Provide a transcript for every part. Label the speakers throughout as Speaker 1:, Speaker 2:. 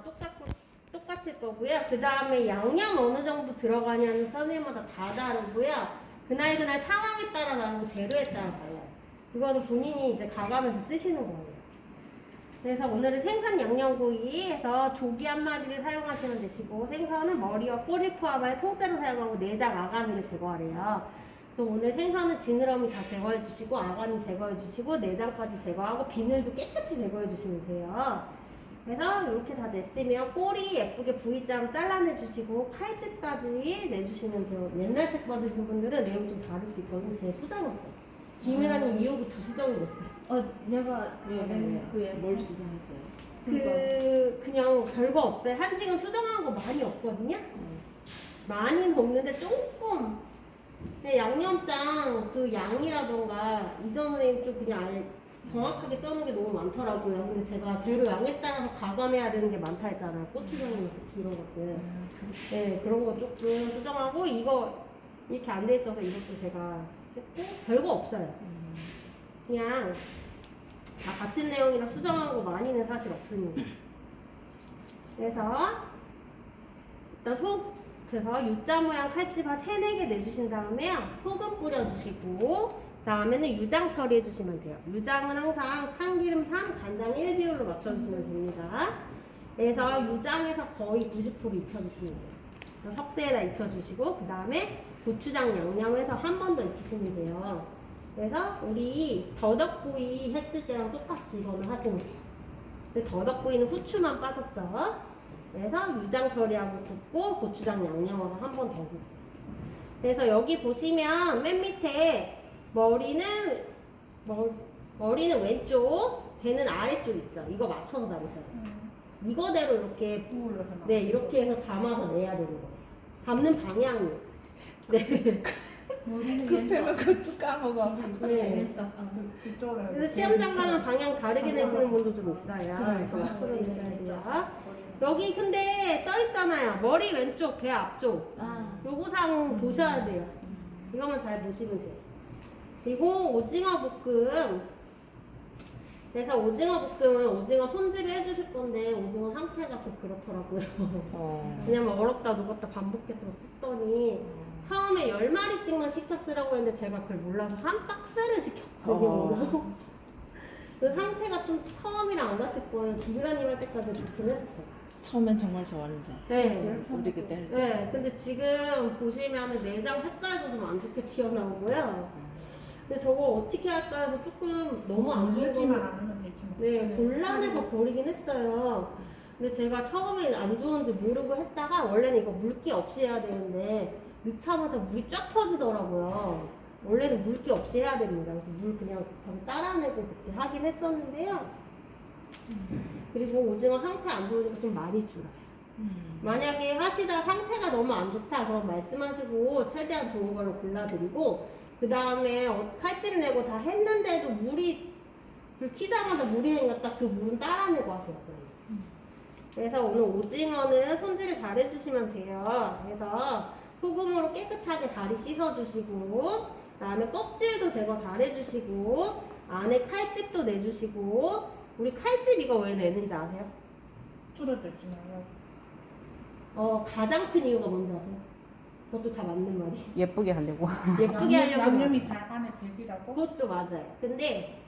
Speaker 1: 다 똑같을 거고요. 그 다음에 양념 어느 정도 들어가냐는 선생님마다 다 다르고요. 그날 상황에 따라 다르고 재료에 따라 달라요. 이거는 본인이 이제 가감해서 쓰시는 거예요. 그래서 오늘은 생선 양념구이에서 조기 한 마리를 사용하시면 되시고, 생선은 머리와 꼬리 포함하여 통째로 사용하고 내장 아가미를 제거하래요. 그래서 오늘 생선은 지느러미 다 제거해 주시고, 아가미 제거해 주시고, 내장까지 제거하고, 비늘도 깨끗이 제거해 주시면 돼요. 그래서 이렇게 다 냈으면 꼬리 예쁘게 V자로 잘라내 주시고, 칼집까지 내주시면 돼요. 옛날 책 받으신 분들은 내용 좀 다를 수 있거든요. 제가 수정했어요. 김이라는 이후부터 수정이 됐어요.
Speaker 2: 내가
Speaker 3: 그에 뭘 수정했어요?
Speaker 1: 그냥 별거 없어요. 한식은 수정한 거 많이 없거든요. 많이는 없는데 조금 그냥 양념장 그 양이라던가 이전에 좀 그냥 아예 정확하게 써놓은 게 너무 많더라고요. 근데 제가 재료 양에 따라서 가감해야 되는 게 많다 했잖아요. 고추장이 이런 것들. 네, 그런 거 조금 수정하고 이거 이렇게 안 돼 있어서 이것도 제가 했고 별거 없어요. 그냥 다 같은 내용이라 수정하고 많이는 사실 없습니다. 그래서 일단 그래서 U자 모양 칼집 한 3, 4개 내주신 다음에요. 소금 뿌려주시고 그 다음에는 유장 처리해주시면 돼요. 유장은 항상 참기름 3, 간장 1비율로 맞춰주시면 됩니다. 그래서 유장에서 거의 90% 익혀주시면 돼요. 석쇠에다 익혀주시고 그 다음에 고추장 양념해서 한 번 더 익히시면 돼요. 그래서 우리 더덕구이 했을 때랑 똑같이 이거는 하시면 돼요. 근데 더덕구이는 후추만 빠졌죠. 그래서 유장 처리하고 굽고 고추장 양념으로 한 번 더 굽고. 그래서 여기 보시면 맨 밑에 머리는 왼쪽, 배는 아래쪽 있죠. 이거 맞춰서 담으셔야 돼요. 이거대로 이렇게 네 이렇게 해서 담아서 내야 되는 거예요. 담는 방향이. 네.
Speaker 3: 급해면 그것도 까먹어.
Speaker 1: 네. 그래서 시험장 가면 방향 다르게 내시는 분도 좀 있어요. 이거 맞춰서 내셔야 돼요. 여기 근데 써있잖아요. 머리 왼쪽, 배 앞쪽. 요거상 보셔야 돼요. 이거만 잘 보시면 돼요. 그리고 오징어 볶음. 그래서 오징어 볶음은 오징어 손질을 해주실 건데 오징어 상태가 좀 그렇더라고요. 왜냐면 얼었다 녹았다 반복해서 쏟더니 처음에 10마리씩만 시켜 쓰라고 했는데 제가 그걸 몰라서 한 박스를 시켰거든요. 그 상태가 좀 처음이랑 안 같을 거예요. 김이라님 할 때까지 좋긴 했었어요.
Speaker 3: 처음엔 정말 좋았는데.
Speaker 1: 네.
Speaker 3: 우리 그때 할 때.
Speaker 1: 네. 근데 지금 보시면 내장 색깔도 좀 안 좋게 튀어나오고요. 근데 저거 어떻게 할까 해서 조금 너무 안 좋은 거. 네, 곤란해서 버리긴 했어요. 근데 제가 처음에 안 좋은지 모르고 했다가 원래는 이거 물기 없이 해야 되는데 넣자마자 물이 쫙 퍼지더라고요. 원래는 물기 없이 해야 됩니다. 그래서 물 그냥 바로 따라내고 그때 하긴 했었는데요. 그리고 오징어 상태 안 좋으니까 좀 많이 줄어요. 만약에 하시다 상태가 너무 안 좋다 그럼 말씀하시고 최대한 좋은 걸로 골라드리고 그 다음에 칼집 내고 다 했는데도 물이 불 켜자마자 물이 생겼다 그 물은 따라내고 하세요. 그래서 오늘 오징어는 손질을 잘 해주시면 돼요. 그래서 소금으로 깨끗하게 다리 씻어주시고 그 다음에 껍질도 제거 잘 해주시고 안에 칼집도 내주시고 우리 칼집 이거 왜 내는지 아세요?
Speaker 2: 줄어들지나요?
Speaker 1: 가장 큰 이유가 뭔지 아세요? 그것도 다 맞는 말이에요.
Speaker 3: 예쁘게 하려고.
Speaker 1: 예쁘게 하려고
Speaker 2: 양념이 잘 안에 배기라고?
Speaker 1: 그것도 맞아요. 근데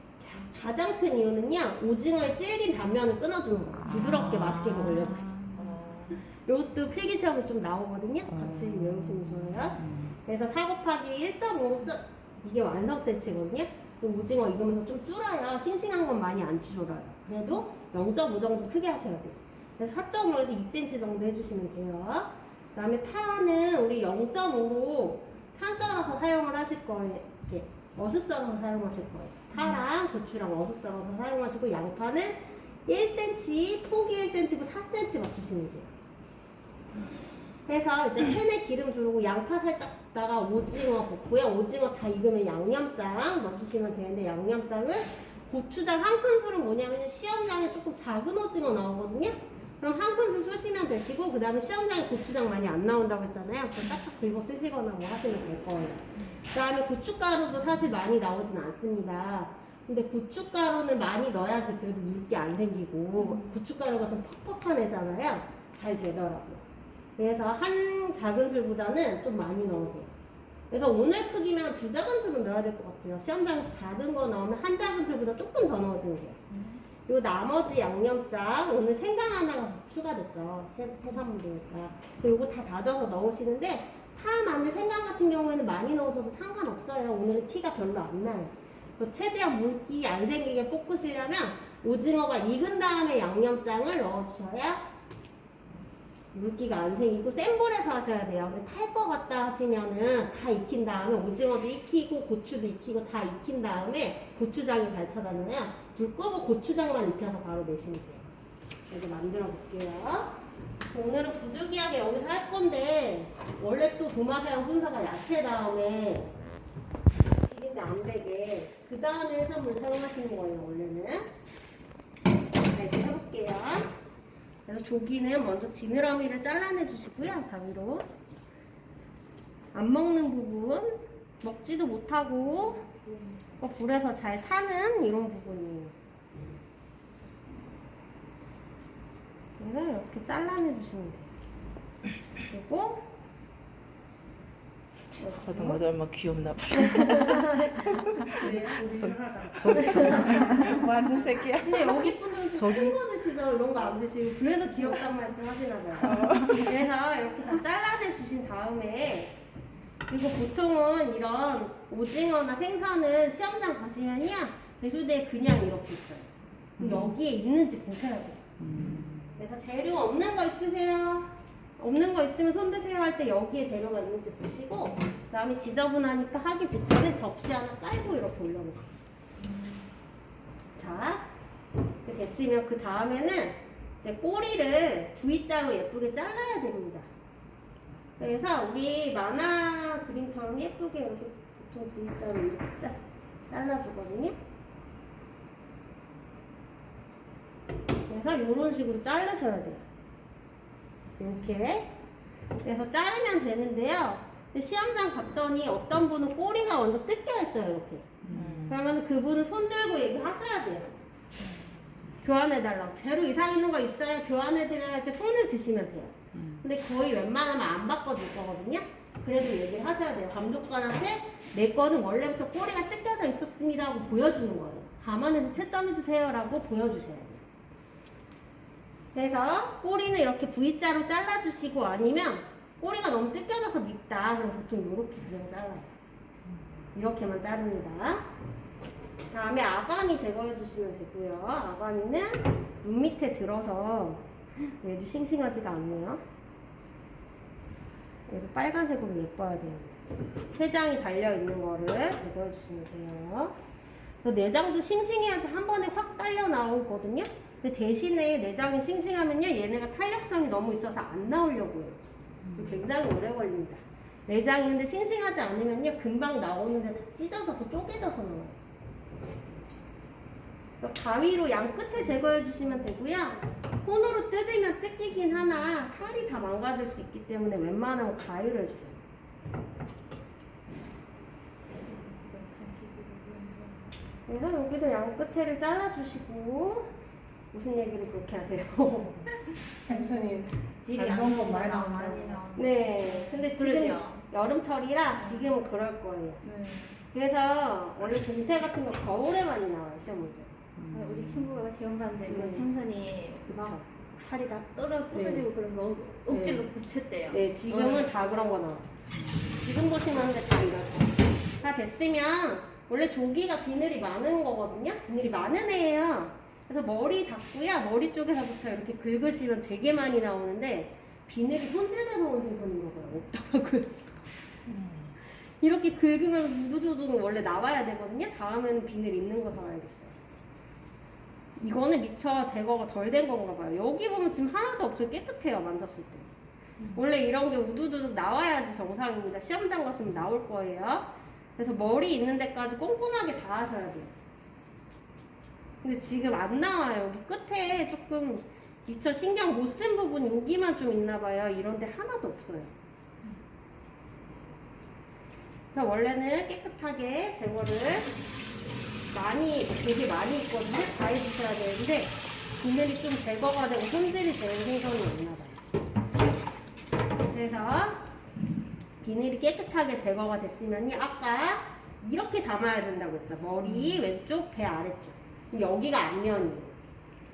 Speaker 1: 가장 큰 이유는요 오징어의 질긴 단면을 끊어주는 거예요. 부드럽게 맛있게 먹으려고. 이것도 필기시험에 좀 나오거든요. 같이 외우시면 좋아요. 그래서 4 곱하기 1.5로 이게 완성 세치거든요. 오징어 익으면서 좀 줄어야 싱싱한 건 많이 안 줄어요. 그래도 0.5 정도 크게 하셔야 돼요. 그래서 4.5에서 2cm 정도 해주시면 돼요. 그 다음에 파는 우리 0.5로 판 썰어서 사용을 하실 거예요. 이렇게 어슷 썰어서 사용하실 거예요. 파랑 고추랑 어슷 썰어서 사용하시고 양파는 1cm, 폭이 1cm고 4cm 맞추시면 돼요. 그래서 이제 팬에 기름 두르고 양파 살짝 붓다가 오징어 볶고요. 오징어 다 익으면 양념장 넣어주시면 되는데 양념장은 고추장 한 큰술은 뭐냐면 시험장에 조금 작은 오징어 나오거든요. 그럼 한 큰술 쓰시면 되시고 그 다음에 시험장에 고추장 많이 안 나온다고 했잖아요. 그럼 딱딱 긁어 쓰시거나 뭐 하시면 될 거예요. 그 다음에 고춧가루도 사실 많이 나오진 않습니다. 근데 고춧가루는 많이 넣어야지 그래도 물기 안 생기고 고춧가루가 좀 퍽퍽한 애잖아요. 잘 되더라고요. 그래서 한 작은술보다는 좀 많이 넣으세요. 그래서 오늘 크기면 2작은술은 넣어야 될 것 같아요. 시험장 작은 거 넣으면 한 작은술보다 조금 더 넣으시면 돼요. 그리고 나머지 양념장 오늘 생강 하나가 추가됐죠. 해산물이니까. 그리고 이거 다 다져서 넣으시는데 파, 마늘, 생강 같은 경우에는 많이 넣으셔도 상관없어요. 오늘은 티가 별로 안 나요. 최대한 물기 안 생기게 볶으시려면 오징어가 익은 다음에 양념장을 넣어주셔야 물기가 안 생기고 센 불에서 하셔야 돼요. 근데 탈 것 같다 하시면은 다 익힌 다음에 오징어도 익히고 고추도 익히고 다 익힌 다음에 고추장이 달쳐잖아요. 불 끄고 고추장만 익혀서 바로 내시면 돼요. 이제 만들어 볼게요. 오늘은 부득이하게 여기서 할 건데 원래 또 도마새우 순서가 야채 다음에 비린내 안 되게 그 다음에 해산물 사용하시는 거예요. 원래는. 자, 이제 해볼게요. 그래서 조기는 먼저 지느러미를 잘라내 주시고요. 가위로. 안 먹는 부분, 먹지도 못하고 불에서 잘 타는 이런 부분이에요. 그래서 이렇게 잘라내 주시면 돼요. 그리고
Speaker 3: 하자마자 얼마나 귀엽나 봐.
Speaker 1: 네,
Speaker 3: 저기 완전 새끼야.
Speaker 1: 근데 여기 분들은
Speaker 3: 저기?
Speaker 1: 큰거 드시죠? 이런 거 안 드시고 그래서 귀엽단 말씀 하시나 봐요. 그래서 이렇게 다 잘라내 주신 다음에 그리고 보통은 이런 오징어나 생선은 시험장 가시면요 배수대에 그냥 이렇게 있어요. 그럼 여기에 있는지 보셔야 돼요. 그래서 재료 없는 거 있으세요? 없는 거 있으면 손 드세요 할 때 여기에 재료가 있는지 보시고 그 다음에 지저분하니까 하기 직전에 접시 하나 깔고 이렇게 올려놓을게요. 자, 이렇게 됐으면 그 다음에는 이제 꼬리를 V자로 예쁘게 잘라야 됩니다. 그래서 우리 만화 그림처럼 예쁘게 이렇게 보통 V자로 이렇게 잘라주거든요. 그래서 이런 식으로 자르셔야 돼요. 이렇게. 그래서 자르면 되는데요. 시험장 갔더니 어떤 분은 꼬리가 먼저 뜯겨 있어요. 이렇게. 그러면 그분은 손 들고 얘기하셔야 돼요. 교환해달라고. 재료 이상 있는 거 있어요? 교환해드려야 할 때 손을 드시면 돼요. 근데 거의 웬만하면 안 바꿔줄 거거든요. 그래도 얘기를 하셔야 돼요. 감독관한테 내 거는 원래부터 꼬리가 뜯겨져 있었습니다 하고 보여주는 거예요. 감안해서 채점해주세요 라고 보여주셔야 돼요. 그래서 꼬리는 이렇게 V자로 잘라주시고 아니면 꼬리가 너무 뜯겨져서 밉다. 그럼 보통 이렇게 그냥 잘라요. 이렇게만 자릅니다. 다음에 아가미 제거해 주시면 되고요. 아가미는 눈 밑에 들어서 얘도 싱싱하지가 않네요. 얘도 빨간색으로 예뻐야 돼요. 췌장이 달려있는 거를 제거해 주시면 돼요. 내장도 싱싱해야지 한 번에 확 딸려 나오거든요. 근데 대신에 내장이 싱싱하면요 얘네가 탄력성이 너무 있어서 안 나오려고 해요. 굉장히 오래 걸립니다. 내장이 근데 싱싱하지 않으면요 금방 나오는데 다 찢어져서 쪼개져서 나와요. 가위로 양 끝에 제거해 주시면 되고요. 손으로 뜯으면 뜯기긴 하나 살이 다 망가질 수 있기 때문에 웬만하면 가위로 해주세요. 그래서 여기도 양 끝에를 잘라주시고 무슨 얘기를 그렇게 하세요?
Speaker 2: 생선이
Speaker 4: 질이
Speaker 2: 안
Speaker 4: 안
Speaker 2: 좋은 거
Speaker 4: 좋은
Speaker 2: 많이
Speaker 4: 거나
Speaker 2: 나온다고.
Speaker 4: 많이 나온다.
Speaker 1: 네, 근데 지금
Speaker 4: 그러죠.
Speaker 1: 여름철이라 지금은 그럴 거예요.
Speaker 4: 네.
Speaker 1: 그래서 원래 동태 같은 거 겨울에 많이 나와요, 시험 문제.
Speaker 4: 우리 친구가 시험 봤는데 그
Speaker 1: 네.
Speaker 4: 생선이 막
Speaker 1: 그쵸.
Speaker 4: 살이 다 부서지고
Speaker 1: 네.
Speaker 4: 그런 거 억지로 붙였대요.
Speaker 1: 네, 지금은 다 그런 거 나와요. 지금 보시면 다 이렇게. 다 됐으면 원래 조기가 비늘이 많은 거거든요. 비늘이 많은 애예요. 그래서 머리 잡고요. 머리 쪽에서부터 이렇게 긁으시면 되게 많이 나오는데 비늘이 손질돼서 온 생선인 거고요. 없더라고요. 이렇게 긁으면 우두두두 원래 나와야 되거든요. 다음에는 비늘 있는 거 사와야겠어요. 이거는 미처 제거가 덜 된 건가 봐요. 여기 보면 지금 하나도 없어요. 깨끗해요. 만졌을 때. 원래 이런 게 우두두둑 나와야지 정상입니다. 시험장 갔으면 나올 거예요. 그래서 머리 있는 데까지 꼼꼼하게 다 하셔야 돼요. 근데 지금 안 나와요. 여기 끝에 조금 미처 신경 못 쓴 부분 여기만 좀 있나 봐요. 이런 데 하나도 없어요. 그래서 원래는 깨끗하게 제거를 되게 많이 있거든요. 다 해주셔야 되는데 비늘이 좀 제거가 되고 손질이 되는 생선이 없나봐요. 그래서 비늘이 깨끗하게 제거가 됐으면 아까 이렇게 담아야 된다고 했죠. 머리 왼쪽, 배 아래쪽. 그럼 여기가 앞면이에요.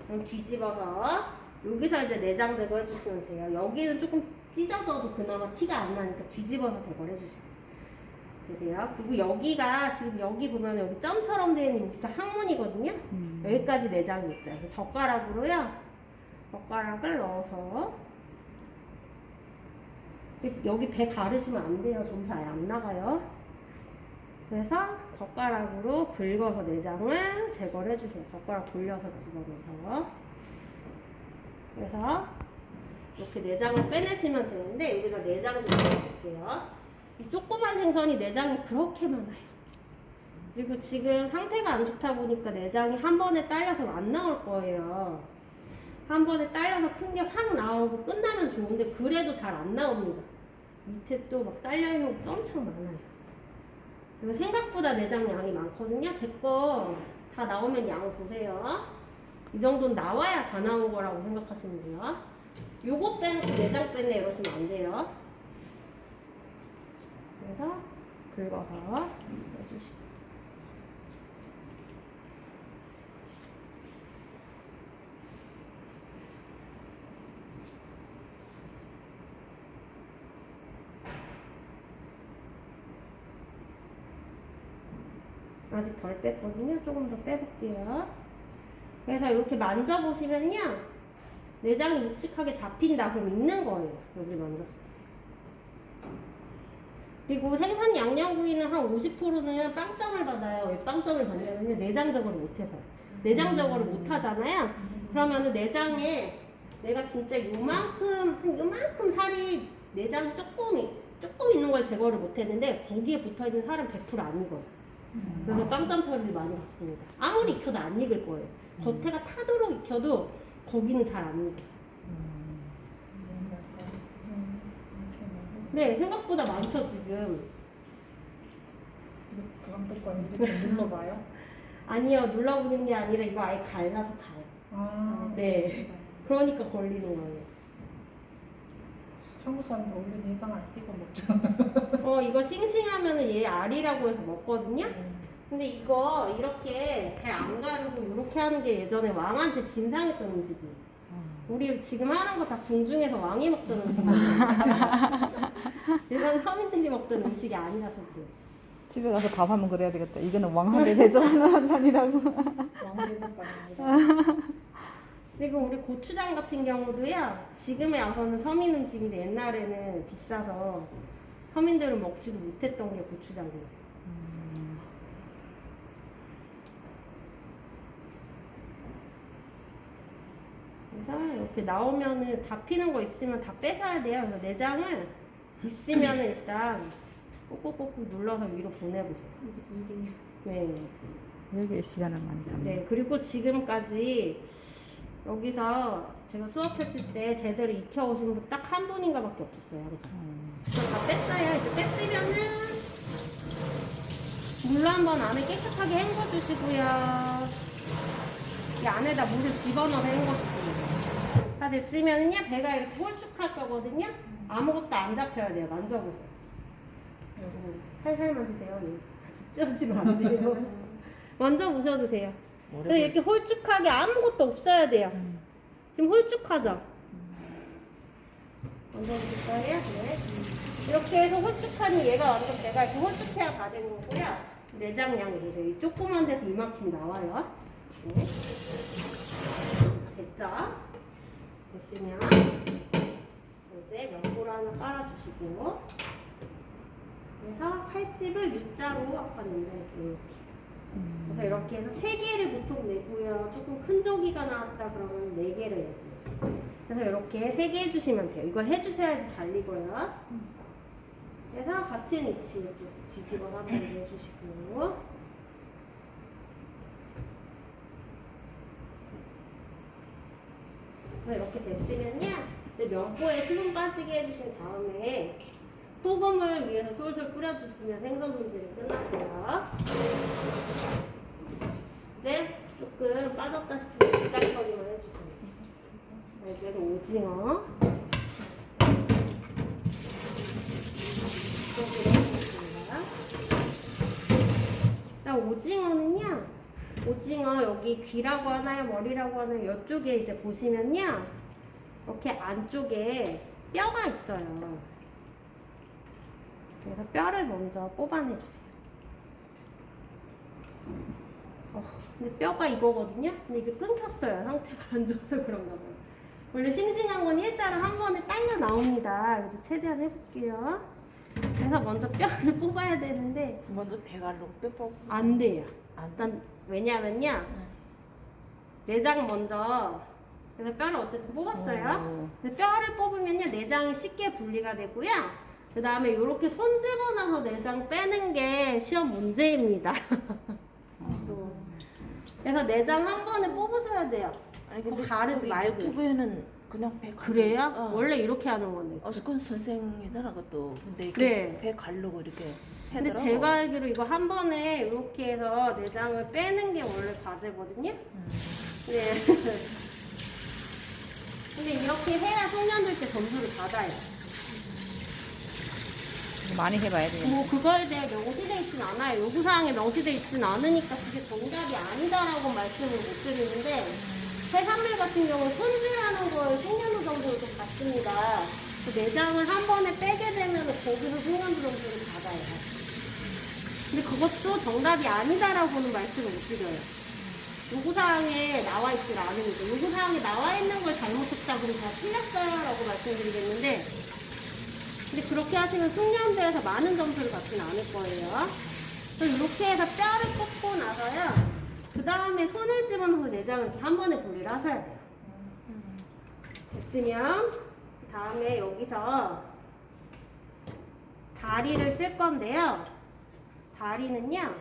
Speaker 1: 그럼 뒤집어서 여기서 이제 내장 제거해 주시면 돼요. 여기는 조금 찢어져도 그나마 티가 안 나니까 뒤집어서 제거를 해주세요. 되세요. 그리고 여기가 지금 여기 보면 여기 점처럼 되어 있는 여기가 항문이거든요. 여기까지 내장이 있어요. 그래서 젓가락으로요. 젓가락을 넣어서 여기 배 가르시면 안 돼요. 점수 아예 안 나가요. 그래서 젓가락으로 긁어서 내장을 제거를 해주세요. 젓가락 돌려서 집어넣어서. 그래서 이렇게 내장을 빼내시면 되는데 여기다 내장 좀 넣어볼게요. 이 조그만 생선이 내장이 그렇게 많아요. 그리고 지금 상태가 안 좋다 보니까 내장이 한 번에 딸려서 안 나올 거예요. 한 번에 딸려서 큰 게 확 나오고 끝나면 좋은데 그래도 잘 안 나옵니다. 밑에 또 막 딸려있는 것도 엄청 많아요. 그리고 생각보다 내장 양이 많거든요. 제 거 다 나오면 양 보세요. 이 정도는 나와야 다 나온 거라고 생각하시면 돼요. 요거 빼놓고 내장 뺐네 이러시면 안 돼요. 그래서 긁어서 해주시고. 아직 덜 뺐거든요. 조금 더 빼볼게요. 그래서 이렇게 만져보시면요. 내장이 묵직하게 잡힌다. 그럼 있는 거예요. 여기 만졌을 때. 그리고 생선 양념구이는 한 50%는 빵점을 받아요. 왜 빵점을 받냐면요. 내장 제거를 못해서. 내장 제거를 못하잖아요. 그러면은 내장에 내가 진짜 요만큼 살이 내장 조금 있는 걸 제거를 못했는데 거기에 붙어있는 살은 100% 안 익어요. 그래서 빵점 처리를 많이 받습니다. 아무리 익혀도 안 익을 거예요. 겉에가 타도록 익혀도 거기는 잘 안 익어요. 네, 생각보다 많죠 지금.
Speaker 2: 감독관 이렇게 눌러봐요.
Speaker 1: 아니요, 눌러보는 게 아니라 이거 아예 갈라서 가요.
Speaker 2: 아,
Speaker 1: 네, 그러니까 걸리는 거예요.
Speaker 2: 한국 사람들 원래 내장 안 띄고 먹잖아.
Speaker 1: 이거 싱싱하면은 얘 알이라고 해서 먹거든요. 근데 이거 이렇게 배 안 가르고 이렇게 하는 게 예전에 왕한테 진상했던 음식이에요. 우리 지금 하는 거 다 궁중에서 왕이 먹던 음식이에요. 일반 서민들이 먹던 음식이 아니라서 그래요.
Speaker 3: 집에 가서 밥 하면 그래야 되겠다. 이거는 왕한테 대접하는 한잔이라고.
Speaker 2: 왕대접받는
Speaker 1: 그리고 우리 고추장 같은 경우도요. 지금에 와서는 서민 음식인데 옛날에는 비싸서 서민들은 먹지도 못했던 게 고추장이에요. 그래서 이렇게 나오면은 잡히는 거 있으면 다 빼셔야 돼요. 그래서 내장을 있으면은 일단 꾹꾹꾹꾹 눌러서 위로 보내보세요. 네.
Speaker 3: 여기에 시간을 많이 잡네.
Speaker 1: 네. 그리고 지금까지 여기서 제가 수업했을 때 제대로 익혀오신 분 딱 한 분인가 밖에 없었어요. 그래서 다 뺐어요. 이제 뺐으면은 물로 한번 안에 깨끗하게 헹궈주시고요. 이 안에다 물을 집어넣어서 헹궈주세요. 다 됐으면은요, 배가 이렇게 홀쭉할 거거든요. 아무것도 안 잡혀야 돼요. 만져보세요. 살살 만지세요. 다시 찢어지면 안 돼요. 만져보셔도 돼요. 그래서 이렇게 홀쭉하게 아무것도 없어야 돼요. 지금 홀쭉하죠? 만져보실까요? 네. 이렇게 해서 홀쭉하니 얘가 완전 배가 이렇게 홀쭉해야 다 되는 거고요. 내장량이 보세요. 이 조그만 데서 이만큼 나와요. 네. 됐죠? 됐으면 이제 면보를 하나 깔아주시고, 그래서 칼집을 U자로 아까 낸다했죠. 이렇게. 그래서 이렇게 해서 3개를 보통 내고요. 조금 큰 조기가 나왔다 그러면 4개를 내고요. 그래서 이렇게 3개 해주시면 돼요. 이걸 해주셔야지 잘 익어요. 그래서 같은 위치 이렇게 뒤집어서 한번 해주시고, 이렇게 됐으면요, 이제 면보에 수분 빠지게 해주신 다음에 소금을 위에서 솔솔 뿌려주시면 생선 손질이 끝났고요. 이제 조금 빠졌다 싶으면 내장 처리만 해주세요. 이제는 오징어. 일단 오징어는요, 오징어 여기 귀라고 하나요, 머리라고 하나요? 이쪽에 이제 보시면요, 이렇게 안쪽에 뼈가 있어요. 그래서 뼈를 먼저 뽑아내주세요. 근데 뼈가 이거거든요? 근데 이게 끊겼어요. 상태가 안 좋아서 그런가 봐요. 원래 싱싱한 건 일자로 한 번에 딸려 나옵니다. 그래도 최대한 해볼게요. 그래서 먼저 뼈를 뽑아야 되는데
Speaker 3: 먼저 배갈로 뼈 뽑고.
Speaker 1: 안 돼요.
Speaker 3: 안
Speaker 1: 일단 왜냐면요, 내장 먼저, 그래서 뼈를 어쨌든 뽑았어요. 근데 뼈를 뽑으면요 내장이 쉽게 분리가 되고요. 그 다음에 이렇게 손 집어넣어서 내장 빼는 게 시험 문제입니다. 그래서 내장 한 번에 뽑으셔야 돼요.
Speaker 5: 아니 근데
Speaker 1: 가르지
Speaker 5: 저기
Speaker 1: 말고.
Speaker 5: 유튜브에는 그냥 배 가르고.
Speaker 1: 그래요? 원래 이렇게 하는 건데.
Speaker 5: 어스콘 선생이잖아 그것도. 근데 이렇게
Speaker 1: 네.
Speaker 5: 배 가르고 이렇게
Speaker 1: 근데
Speaker 5: 하더라고.
Speaker 1: 제가 알기로 이거 한 번에 이렇게 해서 내장을 빼는 게 원래 과제거든요. 네. 근데 이렇게 해야 송년들 때 점수를 받아요.
Speaker 3: 많이 해봐야 돼요.
Speaker 1: 뭐 그거에 대해 명시돼 있진 않아요. 요구사항에 명시돼 있진 않으니까 그게 정답이 아니다라고 말씀을 못 드리는데, 해산물 같은 경우는 손질하는 거에 숙련도 점수를 좀 받습니다. 그 내장을 한 번에 빼게 되면 거기서 숙련도 점수를 받아요. 근데 그것도 정답이 아니다라고는 말씀을 못 드려요. 요구사항에 나와 있질 않으니까. 요구사항에 나와 있는 걸 잘못했다 그러면 다 틀렸어요 라고 말씀드리겠는데, 근데 그렇게 하시면 숙련대에서 많은 점수를 받지는 않을 거예요. 그래서 이렇게 해서 뼈를 뽑고 나서요, 그 다음에 손을 집어넣어서 내장을 이렇게 한 번에 분리를 하셔야 돼요. 됐으면 그 다음에 여기서 다리를 쓸 건데요. 다리는요,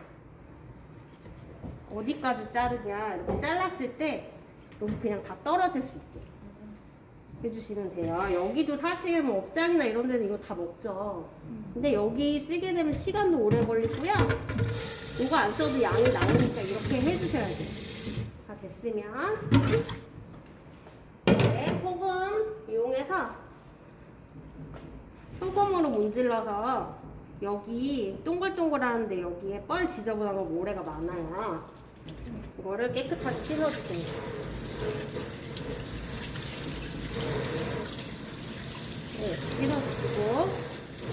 Speaker 1: 어디까지 자르냐, 이렇게 잘랐을 때 여기 그냥 다 떨어질 수 있게 해주시면 돼요. 여기도 사실 뭐 업장이나 이런 데는 이거 다 먹죠. 근데 여기 쓰게 되면 시간도 오래 걸리고요. 이거 안 써도 양이 나오니까 이렇게 해주셔야 돼요. 다 됐으면 네, 소금 이용해서 소금으로 문질러서 여기 동글동글하는데 여기에 뻘 지저분한 거 모래가 많아요. 이거를 깨끗하게 씻어주세요. 네, 씻어주시고.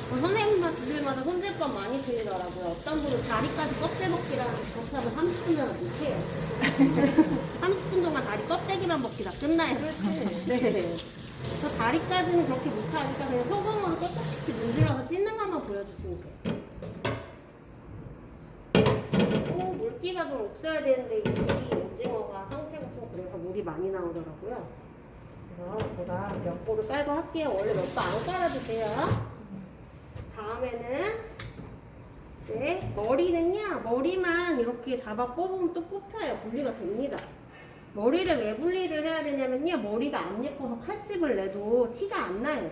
Speaker 1: 선생님들마다 손질법 많이 드리더라고요. 어떤 분은 다리까지 껍질 먹기라 그렇게 하면 30분 동안 못해요. 30분 동안 다리 껍데기만 먹기다 끝나요. 그렇지. 네. 저 다리까지는 그렇게 못하니까 그냥 소금으로 깨끗이 문질러서 씻는 것만 보여주시면 돼요. 오, 물기가 좀 없어야 되는데 이 오징어가 상태가 좀 그래서 물이 많이 나오더라고요. 그래서 제가 면보를 깔고 할게요. 원래 면보 안 깔아주세요. 다음에는 이제 머리는요, 머리만 이렇게 잡아 뽑으면 또 뽑혀요. 분리가 됩니다. 머리를 왜 분리를 해야 되냐면요, 머리가 안 예뻐서 칼집을 내도 티가 안 나요.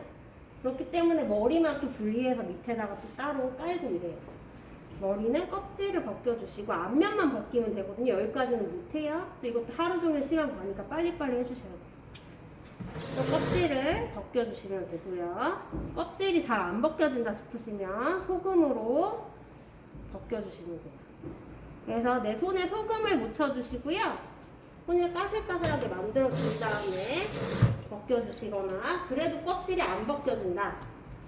Speaker 1: 그렇기 때문에 머리만 또 분리해서 밑에다가 또 따로 깔고 이래요. 머리는 껍질을 벗겨주시고 앞면만 벗기면 되거든요. 여기까지는 못해요. 또 이것도 하루 종일 시간 가니까 빨리빨리 해주셔야 돼요. 또 껍질을 벗겨주시면 되고요. 껍질이 잘 안 벗겨진다 싶으시면 소금으로 벗겨주시면 돼요. 그래서 내 손에 소금을 묻혀주시고요. 손을 까슬까슬하게 만들어준 다음에 벗겨주시거나, 그래도 껍질이 안 벗겨진다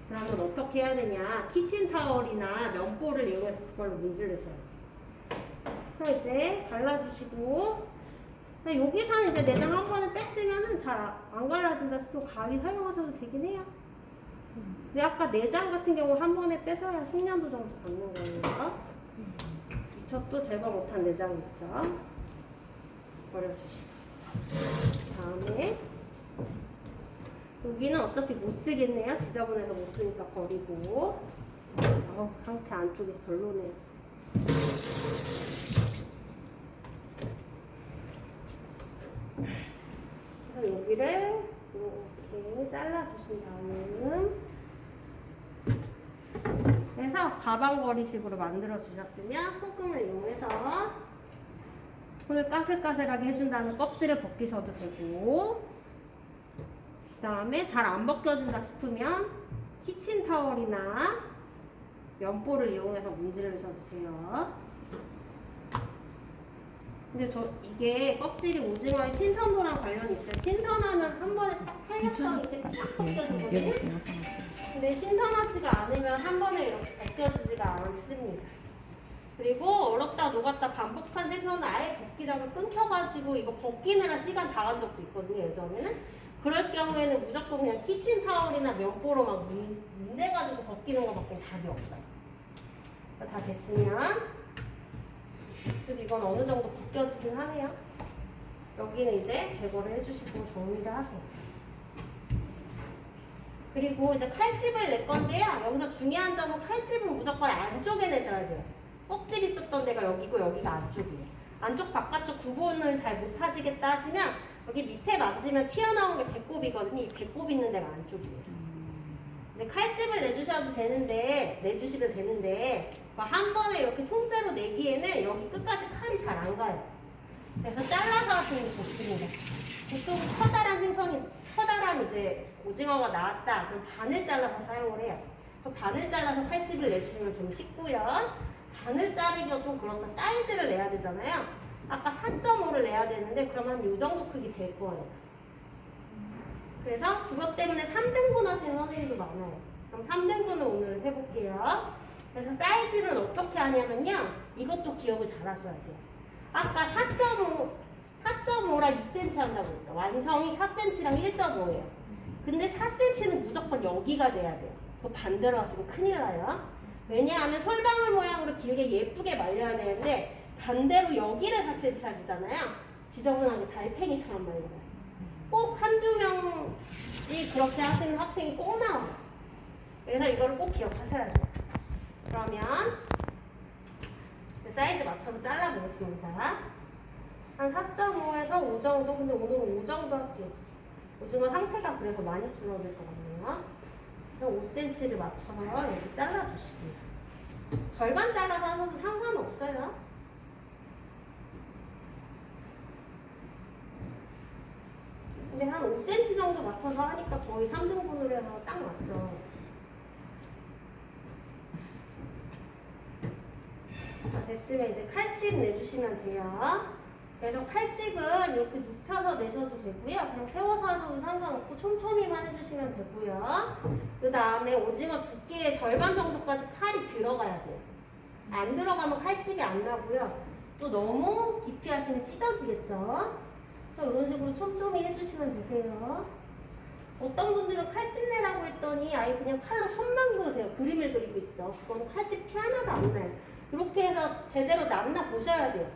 Speaker 1: 그러면 어떻게 해야 되냐, 키친타월이나 면보를 이용해서 그걸로 문질르셔야 돼요. 그래서 이제 갈라주시고, 여기서는 이제 내장 한 번에 뺐으면은 잘 안 갈라진다 싶으면 가위 사용하셔도 되긴 해요. 근데 아까 내장 같은 경우 한 번에 빼서야 숙련도 점수 받는 거예요. 미처 제거 못한 내장 있죠? 버려주시고, 다음에 여기는 어차피 못 쓰겠네요. 지저분해서 못 쓰니까 버리고. 상태 안쪽이 별로네요. 그래서 여기를 이렇게 잘라주신 다음, 그래서 가방걸이식으로 만들어 주셨으면 소금을 이용해서 손을 까슬까슬하게 해준다는 껍질을 벗기셔도 되고, 그 다음에 잘 안 벗겨진다 싶으면 키친타월이나 면보를 이용해서 문지르셔도 돼요. 근데 이게 껍질이 오징어의 신선도랑 관련이 있어요. 신선하면 한 번에 딱 탄력성이 이렇게 딱
Speaker 3: 여기
Speaker 1: 벗겨지거든요.
Speaker 3: 있어 영상.
Speaker 1: 근데 신선하지가 않으면 한 번에 이렇게 벗겨지지가 않습니다. 그리고 얼었다 녹았다 반복한 생선은 아예 벗기다가 끊겨가지고 이거 벗기느라 시간 다 간 적도 있거든요, 예전에는. 그럴 경우에는 무조건 그냥 키친타월이나 면보로 막 문대가지고 벗기는 거밖에 답이 없어요. 다 됐으면, 그래도 이건 어느 정도 벗겨지긴 하네요. 여기는 이제 제거를 해주시고 정리를 하세요. 그리고 이제 칼집을 낼 건데요. 여기서 중요한 점은 칼집은 무조건 안쪽에 내셔야 돼요. 껍질 있었던 데가 여기고 여기가 안쪽이에요. 안쪽 바깥쪽 구분을 잘 못하시겠다 하시면 여기 밑에 만지면 튀어나온 게 배꼽이거든요. 이 배꼽 있는 데가 안쪽이에요. 근데 칼집을 내주시면 되는데 한 번에 이렇게 통째로 내기에는 여기 끝까지 칼이 잘 안 가요. 그래서 잘라서 하시는 게 좋습니다. 보통 커다란 이제 오징어가 나왔다. 그럼 반을 잘라서 사용을 해요. 반을 잘라서 칼집을 내주시면 좀 쉽고요. 반을 자르기가 좀 그렇다. 사이즈를 내야 되잖아요. 아까 4.5를 내야 되는데 그러면 이 정도 크기 될 거예요. 그래서 그것 때문에 3등분 하시는 선생님도 많아요. 그럼 3등분을 오늘 해볼게요. 그래서 사이즈는 어떻게 하냐면요. 이것도 기억을 잘 하셔야 돼요. 아까 4.5랑 2cm 한다고 했죠. 완성이 4cm랑 1.5예요. 근데 4cm는 무조건 여기가 돼야 돼요. 그거 반대로 하시면 큰일 나요. 왜냐하면 솔방울 모양으로 길게 예쁘게 말려야 되는데 반대로 여기를 4cm 하시잖아요. 지저분하게 달팽이처럼 말려요. 꼭 한두 명이 그렇게 하시는 학생이 꼭 나와요. 그래서 이걸 꼭 기억하셔야 돼요. 그러면 사이즈 맞춰서 잘라보겠습니다. 한 4.5에서 5 정도, 근데 오늘은 5 정도 할게요. 오징어 상태가 그래서 많이 줄어들 것 같네요. 그래서 5cm를 맞춰서 이렇게 잘라주시고요. 절반 잘라서 하셔도 상관없어요. 근데 한 5cm 정도 맞춰서 하니까 거의 3등분으로 해서 딱 맞죠. 자, 됐으면 이제 칼집 내주시면 돼요. 그래서 칼집은 이렇게 눕혀서 내셔도 되고요. 그냥 세워서 하셔도 상관없고 촘촘히만 해주시면 되고요. 그 다음에 오징어 두께의 절반 정도까지 칼이 들어가야 돼요. 안 들어가면 칼집이 안 나고요. 또 너무 깊이 하시면 찢어지겠죠. 그래서 이런 식으로 촘촘히 해주시면 되세요. 어떤 분들은 칼집 내라고 했더니 아예 그냥 칼로 선만 그으세요. 그림을 그리고 있죠. 그건 칼집 티 하나도 안 나요. 이렇게 해서 제대로 났나 보셔야 돼요.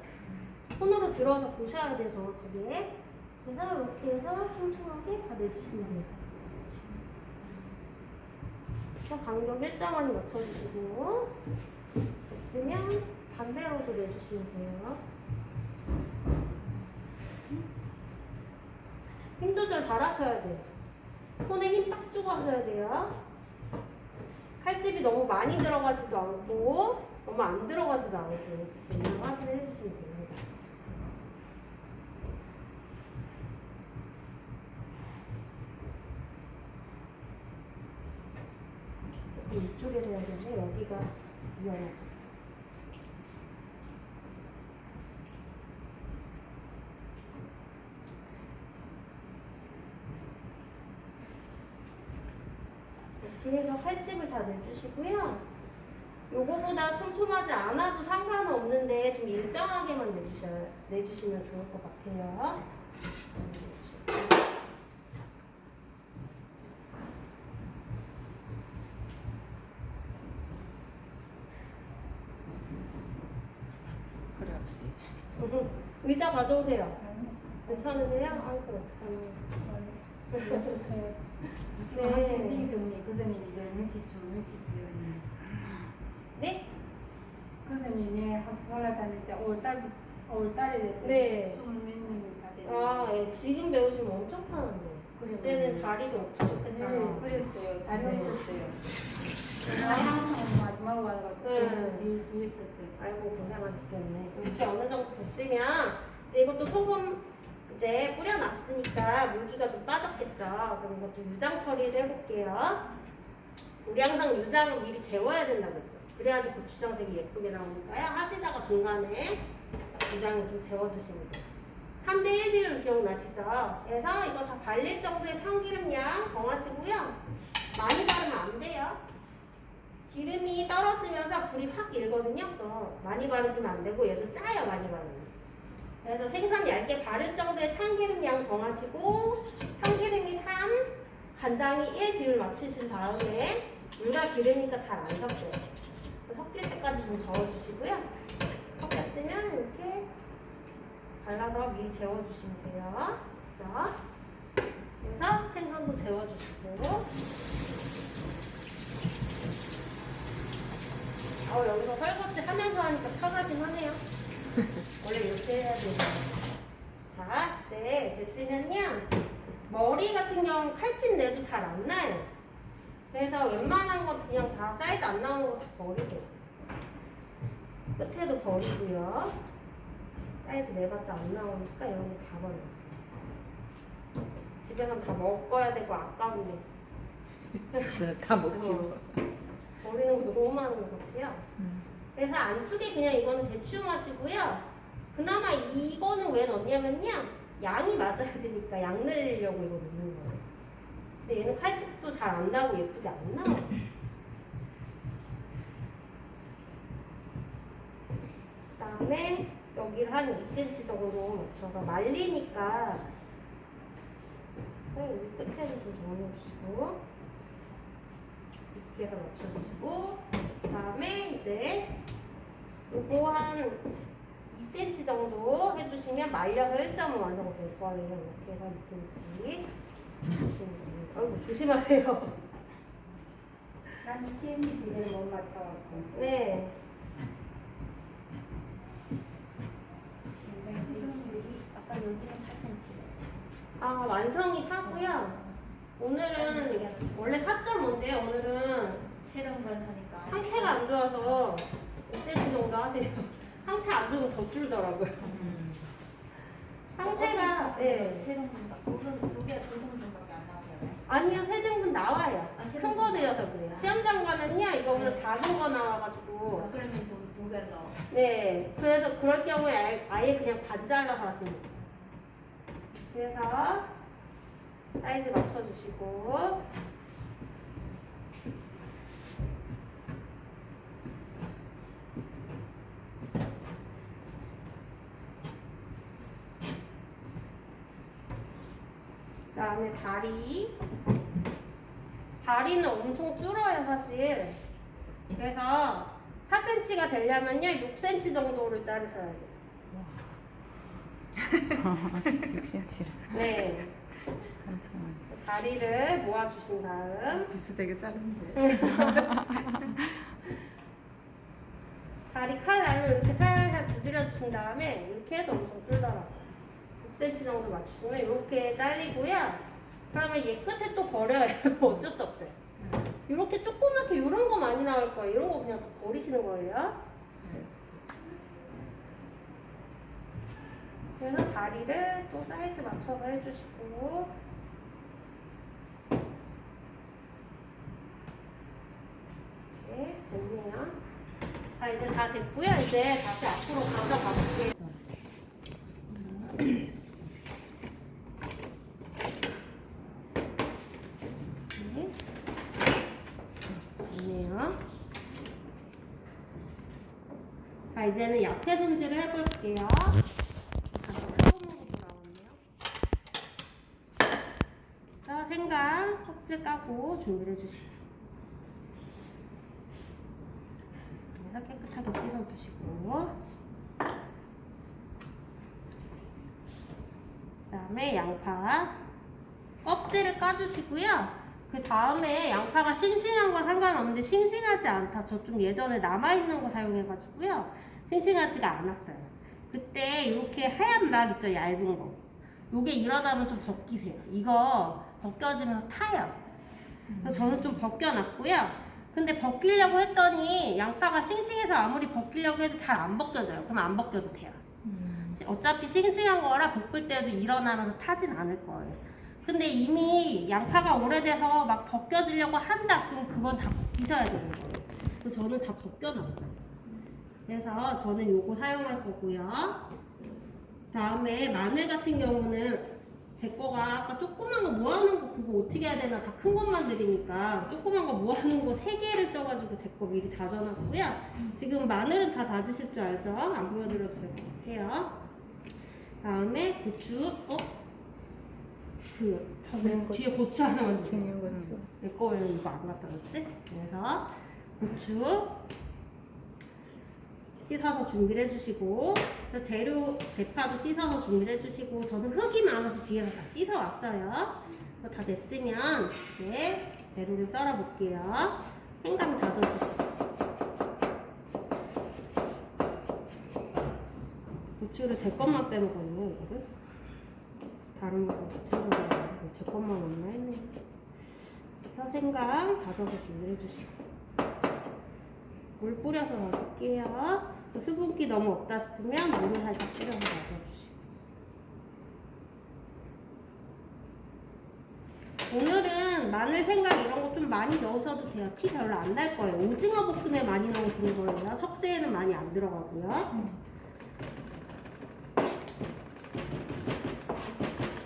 Speaker 1: 손으로 들어서 보셔야 돼요, 정확하게. 그래서 이렇게 해서 촘촘하게 다 내주시면 돼요. 그래서 간격 일정하게 맞춰주시고, 됐으면 반대로도 내주시면 돼요. 힘 조절 잘 하셔야 돼요. 손에 힘 빡 주고 하셔야 돼요. 칼집이 너무 많이 들어가지도 않고, 너무 안 들어가지도 않고, 이렇게 확인을 해주시면 됩니다. 이쪽에서 해야 되는데 여기가 위험하죠. 이렇게 해서 칼집을 다 내주시고요. 요거보다 촘촘하지 않아도 상관은 없는데 좀 일정하게만 내주시면 좋을 것 같아요. 의자 가져오세요. 괜찮으세요? 아이고 어떡하나.
Speaker 2: 네.
Speaker 1: 네?
Speaker 2: 교수님이 학생을 다닐 때 5월달에
Speaker 1: 네.
Speaker 2: 20몇 다 되는.
Speaker 1: 아, 예. 지금 배우시면 엄청 편한데. 그때는 자리도 없으셨겠다.
Speaker 2: 네, 그랬어요. 다리
Speaker 1: 네.
Speaker 2: 없었어요. 마지막으로 와가지고
Speaker 1: 네.
Speaker 2: 제일 뒤에 있었어요.
Speaker 1: 아이고 고생하셨겠네. 이렇게 어느 정도 됐으면 이제 이것도 소금 이제 뿌려놨으니까 물기가 좀 빠졌겠죠. 그럼 이것도 유장 처리를 해볼게요. 우리 항상 유장을 미리 재워야 된다고 했죠. 그래야지 고추장 되게 예쁘게 나오니까요. 하시다가 중간에 유장을 좀 재워주시면 돼요. 3대 1 비율 기억나시죠? 그래서 이거 다 발릴 정도의 참기름량 정하시고요. 많이 바르면 안 돼요. 기름이 떨어지면서 불이 확 일거든요. 그래서 많이 바르시면 안 되고 얘도 짜요, 많이 바르면. 그래서 생선 얇게 바를 정도의 참기름량 정하시고 참기름이 3, 간장이 1 비율 맞추신 다음에 물과 기름이니까 잘 안 섞여요. 섞일 때까지 좀 저어주시고요. 섞였으면 이렇게 발라서 미리 재워주시면 돼요. 그죠? 그래서 생선도 재워주시고 여기서 설거지 하면서 하니까 편하긴 하네요. 원래 이렇게 해야 돼요. 자, 이제 됐으면요. 머리 같은 경우는 칼집 내도 잘 안 나요. 그래서 웬만한 건 그냥 다 사이즈 안 나오는 거 다 버리고 끝에도 버리고요. 사이즈 내봤자 안 나오니까 이런 거 다 버려요. 집에서 다 먹어야 되고 아까운데
Speaker 3: 다 먹지 뭐.
Speaker 1: 버리는 거 너무 많은 것 같아요. 그래서 안쪽에 그냥 이거는 대충 하시고요. 그나마 이거는 왜 넣냐면요. 양이 맞아야 되니까 양 늘리려고 이거 넣는 거예요. 근데 얘는 칼집도 잘 안 나고 예쁘게 안 나와요. 그 다음에 여기를 한 2cm 정도 맞춰서 말리니까 여기 끝에는 좀 정해주시고 이렇게 해서 맞춰주시고 그 다음에 이제 요거 한 2cm 정도 해주시면 말려서 1.5 완성이 될 거예요. 이렇게 해서 2cm 주시면 됩니다. 아이고 조심하세요.
Speaker 2: 난 2cm 지대를 못 맞춰갖고.
Speaker 1: 네.
Speaker 4: 아까 여기는 4cm.
Speaker 1: 아 완성이 4고요. 오늘은 원래 4.5인데요. 오늘은
Speaker 4: 세동분 하니까.
Speaker 1: 상태가 안 좋아서 5cm 정도 하세요. 상태 안 좋으면 더 줄더라고요. 상태가 네.
Speaker 4: 세동분가. 그게 두 동분밖에 안 나오잖아요.
Speaker 1: 아니요, 3등분 나와요.
Speaker 4: 아, 세
Speaker 1: 큰 거 드려서 그래요. 시험장 가면요, 이거보다 작은 거 나와가지고.
Speaker 4: 그러면 두 개로.
Speaker 1: 네, 그래서 그럴 경우에 아예 그냥 반 잘라서 하시면 돼요. 그래서 사이즈 맞춰주시고. 그 다음에 다리는 엄청 줄어요 사실. 그래서 4cm가 되려면요 6cm 정도를 자르셔야 돼요.
Speaker 3: 6cm를.
Speaker 1: 네, 그래서 다리를 모아주신 다음
Speaker 3: 비슷하게 자르는데.
Speaker 1: 다리 칼날로 이렇게 살살 두드려 주신 다음에 이렇게 해도 엄청 줄더라고요. 6cm 정도 맞추시면 이렇게 잘리고요. 그러면 얘 끝에 또 버려요. 어쩔 수 없어요. 이렇게 조그맣게 이런 거 많이 나올 거예요. 이런 거 그냥 다 버리시는 거예요. 그래서 다리를 또 사이즈 맞춰서 해주시고 이렇게 됐네요. 자 이제 다 됐고요. 이제 다시 앞으로 가져가 볼게요. 자 이제는 야채 손질을 해볼게요. 자 생강 껍질 까고 준비를 해주시고 그래서 깨끗하게 씻어주시고 그 다음에 양파 껍질을 까주시고요. 그 다음에 양파가 싱싱한 건 상관없는데 싱싱하지 않다. 저 좀 예전에 남아있는 거 사용해가지고요. 싱싱하지가 않았어요. 그때 이렇게 하얀 막 있죠, 얇은 거. 요게 일어나면 좀 벗기세요. 이거 벗겨지면서 타요. 그래서 저는 좀 벗겨놨고요. 근데 벗기려고 했더니 양파가 싱싱해서 아무리 벗기려고 해도 잘 안 벗겨져요. 그럼 안 벗겨도 돼요. 어차피 싱싱한 거라 볶을 때도 일어나면서 타진 않을 거예요. 근데 이미 양파가 오래돼서 막 벗겨지려고 한다. 그럼 그건 다 벗기셔야 되는 거예요. 그래서 저는 다 벗겨놨어요. 그래서 저는 요거 사용할 거고요. 다음에 마늘 같은 경우는 제 거가 아까 조그만 거 모아놓은 거 그거 어떻게 해야 되나 다 큰 것만 드리니까 조그만 거 모아놓은 거 3개를 써가지고 제 거 미리 다져놨고요. 지금 마늘은 다 다지실 줄 알죠? 안 보여드려도 될 것 같아요. 다음에 고추, 뒤에 고추 하나만 주세요.
Speaker 3: 청양고추.
Speaker 1: 내 거에는 이거 안 갖다 놨지? 그래서 고추 씻어서 준비를 해주시고, 재료 대파도 씻어서 준비를 해주시고, 저는 흙이 많아서 뒤에서 다 씻어왔어요. 다 됐으면 이제 배로를 썰어볼게요. 생강 다져주시고, 고추를 제 것만 빼먹었네요. 이거를 다른 거 같이 먹어요. 제 것만 없나 했네. 그래서 생강 다져서 준비를 해주시고, 물 뿌려서 넣어줄게요. 수분기 너무 없다 싶으면 물을 살짝 뿌려서 넣어주시고. 오늘은 마늘, 생강 이런 거 좀 많이 넣으셔도 돼요. 티 별로 안 날 거예요. 오징어 볶음에 많이 넣으시는 거예요. 석쇠에는 많이 안 들어가고요.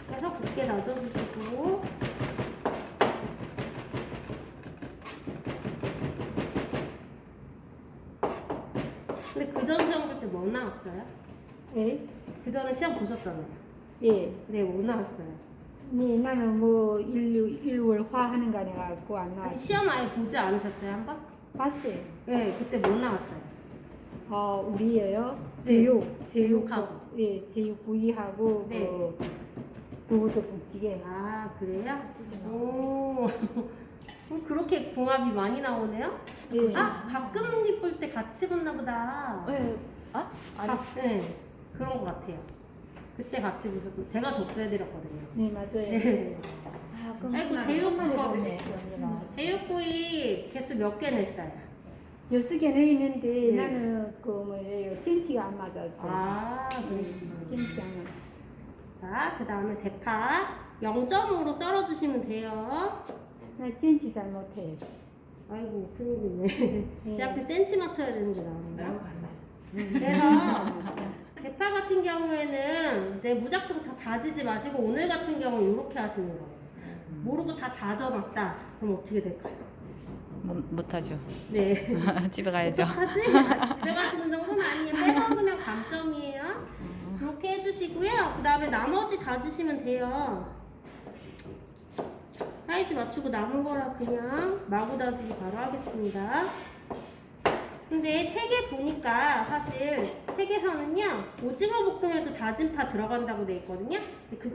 Speaker 1: 그래서 곱게 다져주시고, 근데 그 전 시험 볼 때 뭐 나왔어요?
Speaker 2: 예?
Speaker 1: 그 전에 시험 보셨잖아요.
Speaker 2: 예.
Speaker 1: 네, 뭐 나왔어요?
Speaker 2: 네, 나는 뭐 일월화 하는 거 아니갖고 안
Speaker 1: 아니,
Speaker 2: 나왔어.
Speaker 1: 시험 아예 보지 않으셨어요, 한 번?
Speaker 2: 봤어요.
Speaker 1: 네, 그때 뭐 나왔어요?
Speaker 2: 우리예요.
Speaker 1: 네,
Speaker 2: 제육,
Speaker 1: 제육하고.
Speaker 2: 예, 제육구이하고
Speaker 1: 네.
Speaker 2: 그 도우젓국찌개.
Speaker 1: 아, 그래요? 오, 그렇게 궁합이 많이 나오네요?
Speaker 2: 예.
Speaker 1: 아, 박근홍님 볼 때 같이 봤나 보다.
Speaker 5: 네. 아? 아니.
Speaker 1: 네, 그런 것 같아요. 그때 같이 보셨고, 제가 접수해드렸거든요.
Speaker 2: 네, 맞아요.
Speaker 1: 네.
Speaker 5: 아, 그럼
Speaker 1: 아이고, 제육만
Speaker 5: 해보네, 언니랑.
Speaker 1: 제육구이 개수 몇 개 냈어요?
Speaker 2: 6개는 있는데
Speaker 1: 네.
Speaker 2: 나는 그 뭐예요, 센치가 안 맞았어.
Speaker 1: 아, 그러시구나.
Speaker 2: 센치가 안 맞았어.
Speaker 1: 자, 그 다음에 대파 0.5로 썰어주시면 돼요.
Speaker 2: 나 센치 잘 못해.
Speaker 1: 아이고, 큰일이네.
Speaker 2: 네.
Speaker 1: 내 앞에 센치 맞춰야 되는 게 나오네.
Speaker 4: 나하고 같네.
Speaker 1: 그래서 대파 같은 경우에는 이제 무작정 다 다지지 마시고 오늘 같은 경우는 이렇게 하시는 거예요. 모르고 다 다져놨다. 그럼 어떻게 될까요?
Speaker 3: 못하죠.
Speaker 1: 네.
Speaker 3: 집에 가야죠.
Speaker 1: 어떡하지? 집에 가시는 정도는 아니에요. 빼먹으면 감점이에요. 이렇게 해주시고요. 그 다음에 나머지 다지시면 돼요. 사이즈 맞추고 남은 거라 그냥 마구 다지기 바로 하겠습니다. 근데 책에 보니까 사실 책에서는요 오징어 볶음에도 다진 파 들어간다고 돼 있거든요. 근데 그거